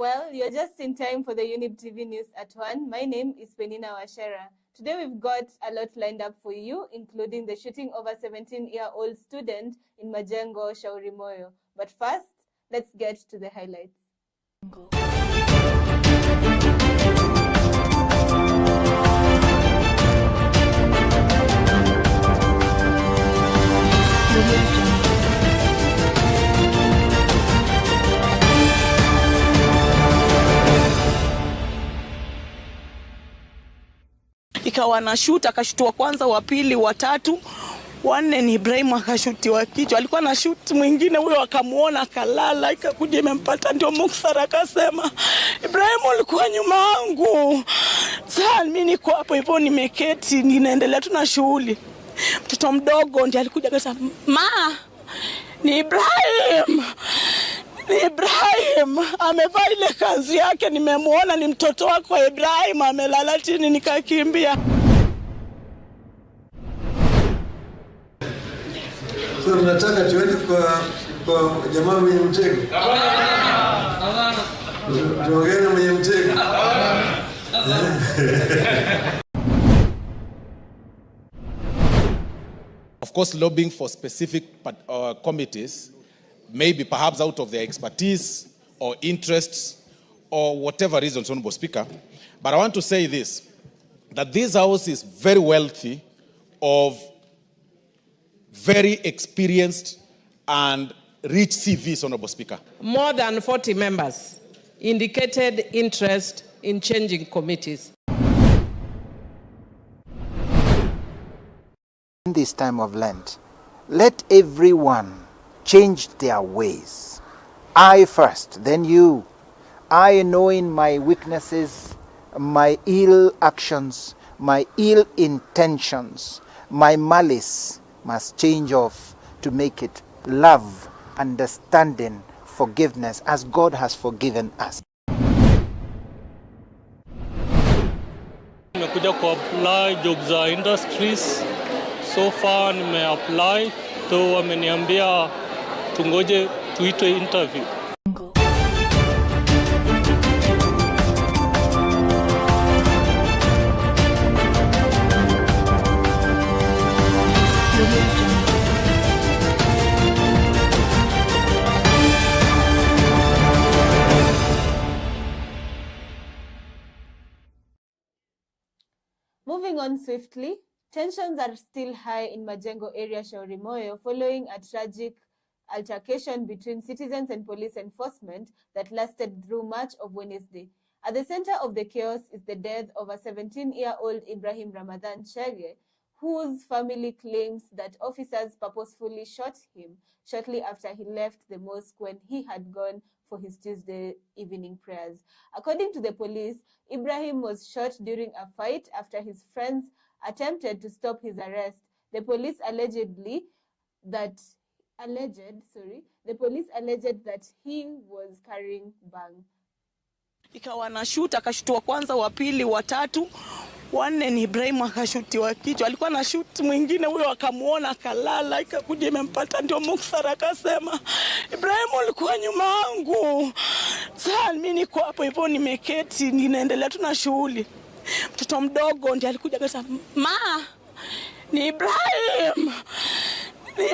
Well, you're just in time for the Younib TV news at 1. My name is Peninah Wachera. Today we've got a lot lined up for you, including the shooting of a 17-year-old student in Majengo, Shauri Moyo. But first, let's get to the highlights. Ikawa na shoot, akashutua kwanza, wa pili, wa tatu, wanne ni Ibrahim akashutiwa kichwa. Alikuwa na shoot mwingine, huyo akamuona akalala, ikakuja imempata, ndio Muksara akasema Ibrahim ulikuwa nyuma yangu. Sasa mimi niko hapo hivyo nimeketi ninaendelea tu na shughuli. Mtoto mdogo ndiye alikuja akasema ma ni Ibrahim. Ibrahim amevaa ile kanzu yake, nimemuona ni mtoto wako Ibrahim amelala chini, nikakimbia. So nataka tuende kwa jamaa mwenye mtego. Tuongee na mwenye mtego. Of course, lobbying for specific committees, maybe perhaps out of their expertise or interests or whatever reasons, Honorable Speaker. But I want to say this, that this House is very wealthy of very experienced and rich CVs, Honorable Speaker. More than 40 members indicated interest in changing committees. In this time of Lent, let everyone change their ways. I first, then you. I, knowing my weaknesses, my ill actions, my ill intentions, my malice, must change off to make it love, understanding, forgiveness, as God has forgiven us. Nimekuja apply jobs industries. So far apply, to wameniambia tungoje tuitwe interview. Moving on swiftly, tensions are still high in Majengo area, Shauri Moyo, following a tragic altercation between citizens and police enforcement that lasted through much of Wednesday. At the center of the chaos is the death of a 17-year-old Ibrahim Ramadan Chege, whose family claims that officers purposefully shot him shortly after he left the mosque when he had gone for his Tuesday evening prayers. According to the police, Ibrahim was shot during a fight after his friends attempted to stop his arrest. The police alleged that he was carrying bang. Ikawa na shoot, akashutua kwanza, wa pili, wa tatu, wanne ni Ibrahim akashutiwa kichwa. Alikuwa na shoot mwingine, huyo akamuona akalala, ikakuja imempata, ndio Muksara akasema Ibrahim ulikuwa nyuma yangu. Sasa mimi niko hapo hivyo nimeketi ninaendelea tu na shughuli. Mtoto mdogo ndiye alikuja akasema ma ni Ibrahim.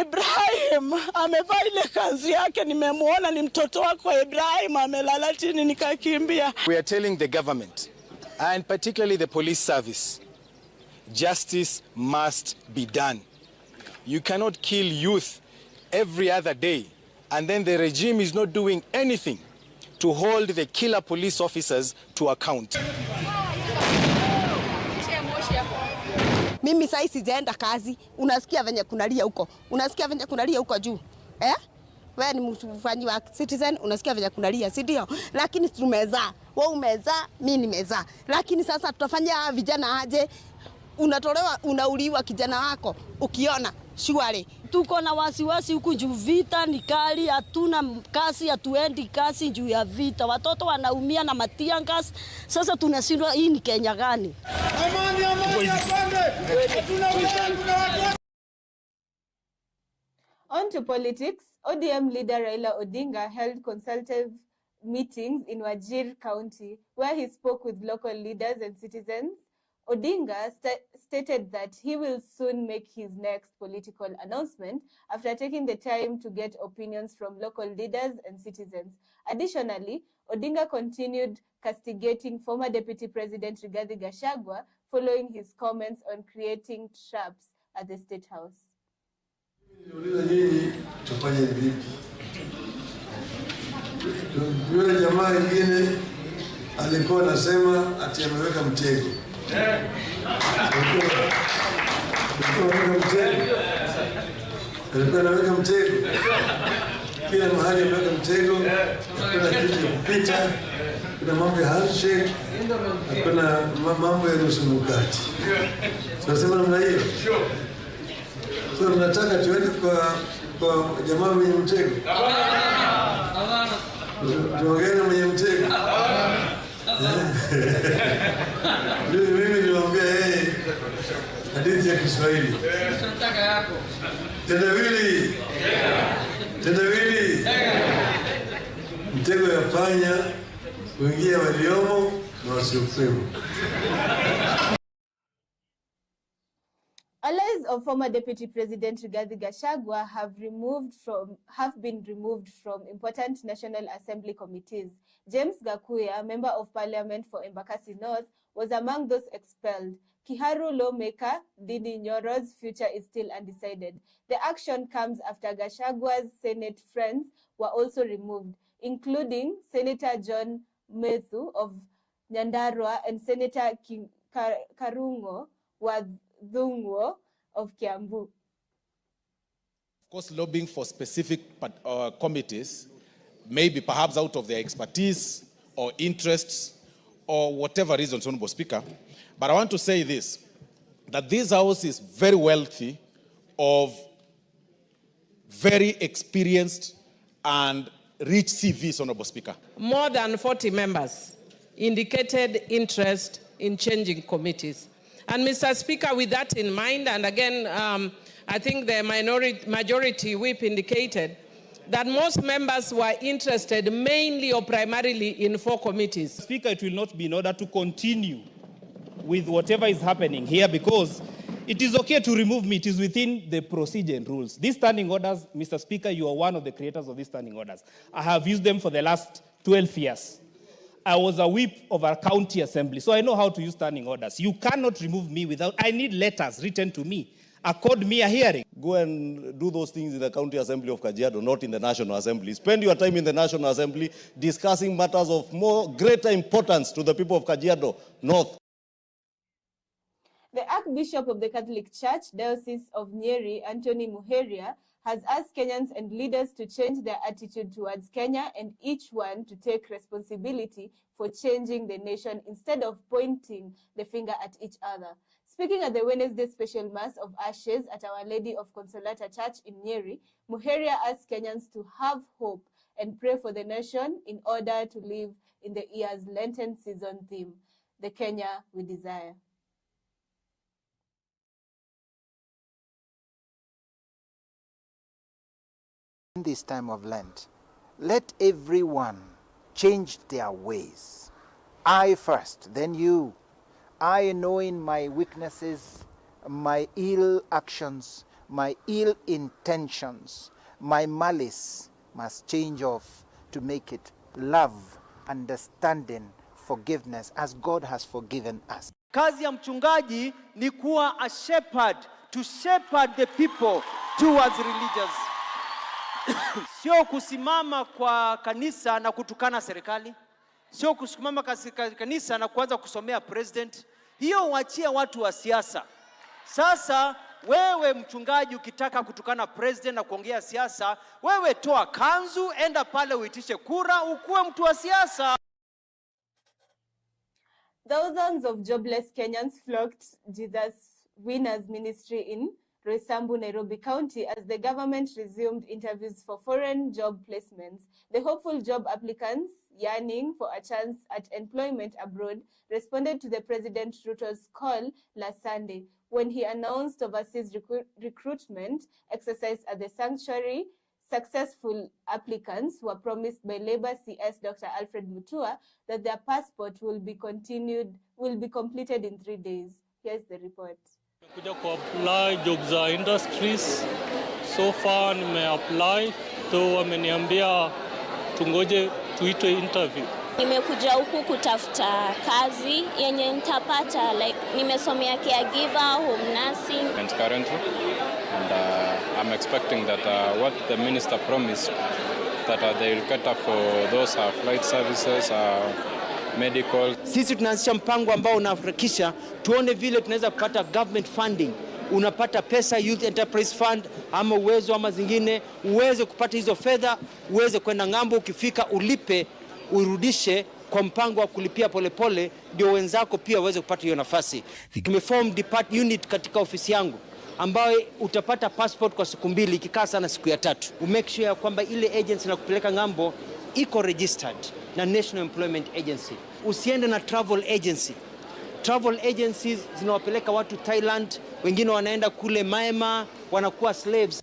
Ibrahim amevaa ile kanzu yake, nimemuona ni mtoto wako Ibrahim amelala chini, nikakimbia. We are telling the government and particularly the police service, justice must be done. You cannot kill youth every other day and then the regime is not doing anything to hold the killer police officers to account. Mimi sasa sijaenda kazi, unasikia venye kunalia huko. Unasikia venye kunalia huko juu. Wewe ni mfanyi wa citizen, unasikia venye kunalia, si ndio? Lakini tumezaa. Wewe umezaa, mimi nimezaa. Lakini sasa tutafanya vijana aje? Unatolewa, unauliwa kijana wako ukiona shwari. Tuko na wasiwasi huku juu vita ni kali, hatuna kasi, hatuendi kasi juu ya vita. Watoto wanaumia na matiangas. Sasa tunashindwa, hii ni Kenya gani? On to politics. ODM leader Raila Odinga held consultative meetings in Wachera County, where he spoke with local leaders and citizens. Odinga stated that he will soon make his next political announcement after taking the time to get opinions from local leaders and citizens. Additionally, Odinga continued castigating former Deputy President Rigathi Gachagua following his comments on creating traps at the State House. Yule jamaa mwingine alikuwa anasema ati ameweka mtego. Alikuwa anaweka mtego. Kila mahali ameweka mtego. Kuna kitu ya kupita, kuna mambo ya handshake, kuna mambo ya nusu mkate. Tunasema namna hiyo. So tunataka tuende kwa jamaa mwenye mtego. Tuongee mwenye mtego. Mimi niwaambia yeye hadithi ya Kiswahili. Tendawili. Mtego ya panya kuingia waliomo na wasiokuwemo. Allies of former Deputy President Rigathi Gachagua have been removed from important National Assembly committees. James Gakuya, Member of Parliament for Embakasi North, was among those expelled. Kiharu lawmaker Didi Nyoro's future is still undecided. The action comes after Gachagua's Senate friends were also removed, including Senator John Methu of Nyandarua and Senator Karungo Wadhungwo of Kiambu. Of course, lobbying for specific committees, maybe perhaps out of their expertise or interests or whatever reason, Honorable Speaker. But I want to say this, that this House is very wealthy of very experienced and rich CVs, Honorable Speaker. More than 40 members indicated interest in changing committees. And Mr. Speaker, with that in mind, and again, I think the majority whip indicated that most members were interested mainly or primarily in 4 committees. Speaker, it will not be in order to continue with whatever is happening here, because it is okay to remove me. It is within the procedure and rules. These standing orders, Mr. Speaker, you are one of the creators of these standing orders. I have used them for the last 12 years. I was a whip of our county assembly, so I know how to use standing orders. You cannot remove me without, I need letters written to me. Accord me a hearing. Go and do those things in the County Assembly of Kajiado, not in the National Assembly. Spend your time in the National Assembly discussing matters of greater importance to the people of Kajiado North. The Archbishop of the Catholic Church, Diocese of Nyeri, Anthony Muheria, has asked Kenyans and leaders to change their attitude towards Kenya and each one to take responsibility for changing the nation instead of pointing the finger at each other. Speaking at the Wednesday Special Mass of Ashes at Our Lady of Consolata Church in Nyeri, Muheria asked Kenyans to have hope and pray for the nation in order to live in the year's Lenten season theme, the Kenya we desire. In this time of Lent, let everyone change their ways. I first, then you. I, knowing my weaknesses, my ill actions, my ill intentions, my malice, must change off to make it love, understanding, forgiveness, as God has forgiven us. Kazi ya mchungaji ni kuwa a shepherd, to shepherd the people towards religious. Sio kusimama kwa kanisa na kutukana serikali. Sio kusimama kanisa na kuanza kusomea president. Hiyo waachia watu wa siasa. Sasa wewe mchungaji ukitaka kutukana president na kuongea siasa, wewe toa kanzu, enda pale uitishe kura, ukuwe mtu wa siasa. Thousands of jobless Kenyans flocked Jesus Winners Ministry in Roysambu, Nairobi County as the government resumed interviews for foreign job placements. The hopeful job applicants yearning for a chance at employment abroad responded to the President Ruto's call last Sunday when he announced overseas recruitment exercise at the sanctuary successful applicants were promised by Labour CS Dr. Alfred Mutua that their passport will be completed in 3 days. Here's the report. Kuja ku-apply job za industries. So far nime-apply, to wameniambia tungoje tuitwe interview. Nimekuja huku kutafuta kazi yenye nitapata, like nimesomea caregiver, home nursing. And currently, and I'm expecting that what the minister promised, that they will cater for those flight services, medical. Sisi tunaanzisha mpango ambao unaharakisha tuone vile tunaweza kupata government funding. Unapata pesa, Youth Enterprise Fund ama uwezo ama zingine, uweze kupata hizo fedha, uweze kwenda ngambo, ukifika ulipe, urudishe kwa mpango wa kulipia polepole, ndio wenzako pia waweze kupata hiyo nafasi. Tumeform unit katika ofisi yangu ambayo utapata passport kwa siku 2, ikikaa sana siku ya 3. Umake sure kwamba ile agency na kupeleka ngambo iko registered na National Employment Agency. Usiende na travel agency. Travel agencies zinawapeleka watu Thailand, wengine wanaenda kule Myanmar, wanakuwa slaves.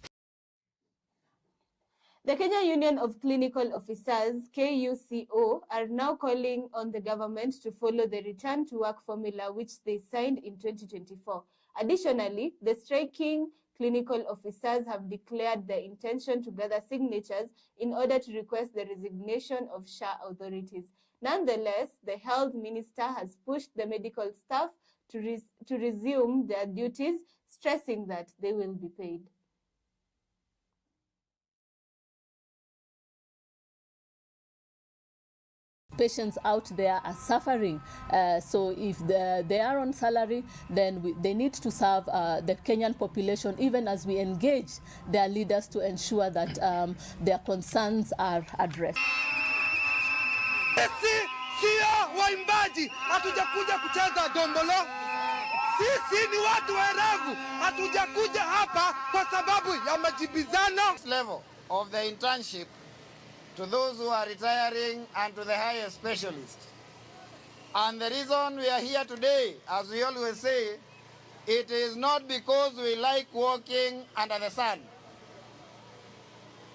The Kenya Union of Clinical Officers, KUCO, are now calling on the government to follow the return to work formula which they signed in 2024. Additionally, the striking clinical officers have declared their intention to gather signatures in order to request the resignation of SHA authorities. Nonetheless, the health minister has pushed the medical staff to resume their duties, stressing that they will be paid. Patients out there are suffering, so if they are on salary, then they need to serve the Kenyan population, even as we engage their leaders to ensure that their concerns are addressed. Sisi sio waimbaji, hatujakuja kucheza dombolo. Sisi ni watu werevu, hatujakuja hapa kwa sababu ya majibizano. Level of the internship to those who are retiring and to the higher specialists. And the reason we are here today, as we always say, it is not because we like walking under the sun.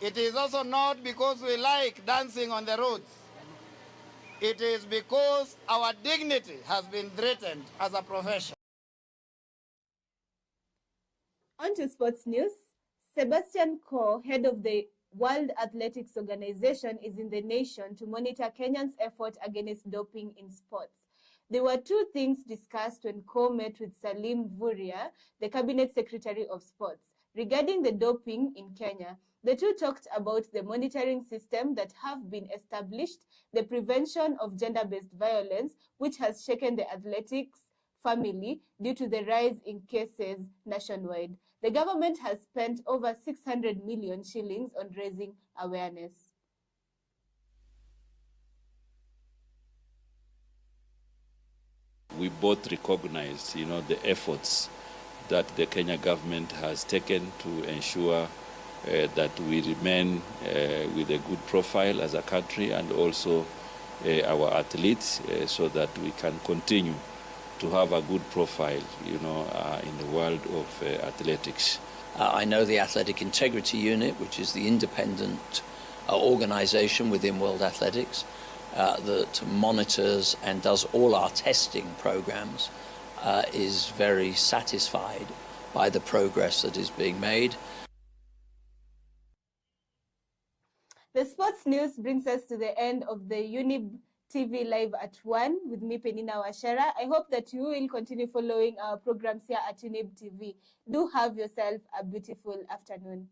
It is also not because we like dancing on the roads. It is because our dignity has been threatened as a profession. On to sports news. Sebastian Coe, head of the World Athletics Organization, is in the nation to monitor Kenya's effort against doping in sports. There were 2 things discussed when Coe met with Salim Vuria, the Cabinet Secretary of Sports, regarding the doping in Kenya. The two talked about the monitoring system that have been established, the prevention of gender-based violence, which has shaken the athletics family due to the rise in cases nationwide. The government has spent over 600 million shillings on raising awareness. We both recognize, the efforts that the Kenya government has taken to ensure that we remain with a good profile as a country, and also our athletes, so that we can continue to have a good profile, in the world of athletics. I know the Athletic Integrity Unit, which is the independent organization within World Athletics that monitors and does all our testing programs, is very satisfied by the progress that is being made. The sports news brings us to the end of the Younib TV Live at 1 with me, Peninah Wachera. I hope that you will continue following our programs here at Younib TV. Do have yourself a beautiful afternoon.